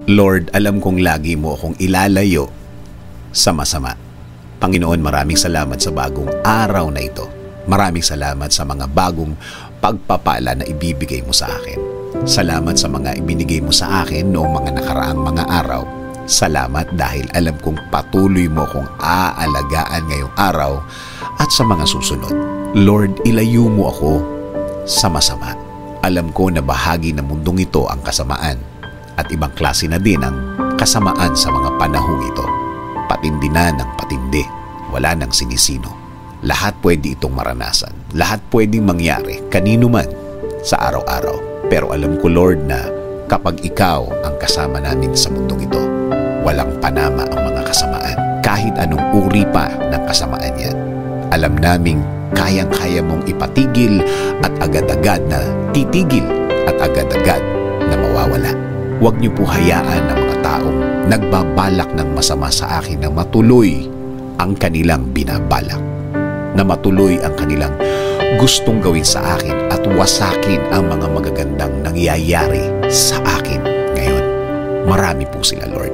Lord, alam kong lagi mo akong ilalayo sa masama. Panginoon, maraming salamat sa bagong araw na ito. Maraming salamat sa mga bagong pagpapala na ibibigay mo sa akin. Salamat sa mga ibinigay mo sa akin noong mga nakaraang mga araw. Salamat dahil alam kong patuloy mo akong aalagaan ngayong araw at sa mga susunod. Lord, ilayo mo ako sa masama. Alam ko na bahagi ng mundong ito ang kasamaan at ibang klase na din ang kasamaan sa mga panahong ito. Patindi na ng patindi, wala nang sinisino. Lahat pwede itong maranasan. Lahat pwedeng mangyari, kanino man, sa araw-araw. Pero alam ko, Lord, na kapag ikaw ang kasama namin sa mundong ito, walang panama ang mga kasamaan. Kahit anong uri pa ng kasamaan yan. Alam naming kayang-kaya mong ipatigil at agad-agad na titigil at agad-agad na mawawala. Huwag niyo po hayaan ng mga taong nagbabalak ng masama sa akin na matuloy ang kanilang binabalak. Na matuloy ang kanilang gustong gawin sa akin at wasakin ang mga magagandang nangyayari sa akin ngayon. Marami po sila, Lord.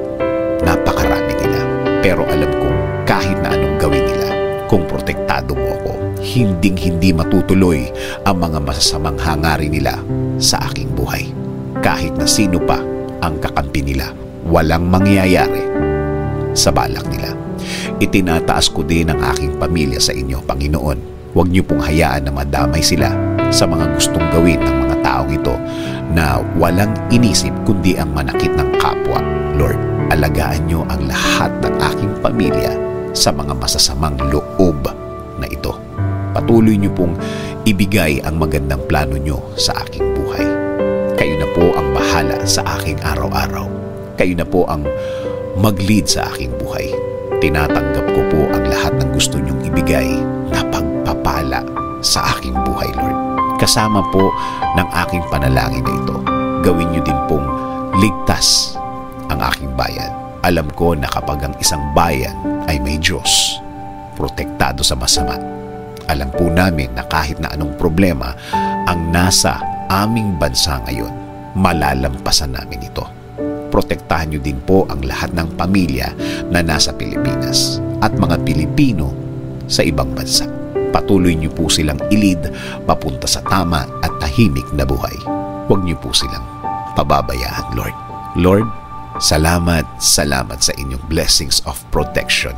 Napakarami nila. Pero alam kong kahit na anong gawin nila, kung protektado mo ako, hinding-hindi matutuloy ang mga masasamang hangarin nila sa aking buhay. Kahit na sino pa ang kakampi nila, walang mangyayari sa balak nila. Itinataas ko din ang aking pamilya sa inyo, Panginoon. Huwag niyo pong hayaan na madamay sila sa mga gustong gawin ng mga taong ito na walang inisip kundi ang manakit ng kapwa. Lord, alagaan niyo ang lahat ng aking pamilya sa mga masasamang loob na ito. Patuloy niyo pong ibigay ang magandang plano niyo sa aking buhay. Kayo na po ang bahala sa aking araw-araw. Kayo na po ang mag-lead sa aking buhay. Tinatanggap ko po ang lahat ng gusto niyong ibigay na pagpapala sa aking buhay, Lord. Kasama po ng aking panalangin na ito, gawin niyo din pong ligtas ang aking bayan. Alam ko na kapag ang isang bayan ay may Diyos, protektado sa masama, alam po namin na kahit na anong problema ang nasa aming bansa ngayon, malalampasan namin ito. Protektahan niyo din po ang lahat ng pamilya na nasa Pilipinas at mga Pilipino sa ibang bansa. Patuloy niyo po silang ilid papunta sa tama at tahimik na buhay. Huwag niyo po silang pababayaan, Lord. Lord, salamat sa inyong blessings of protection.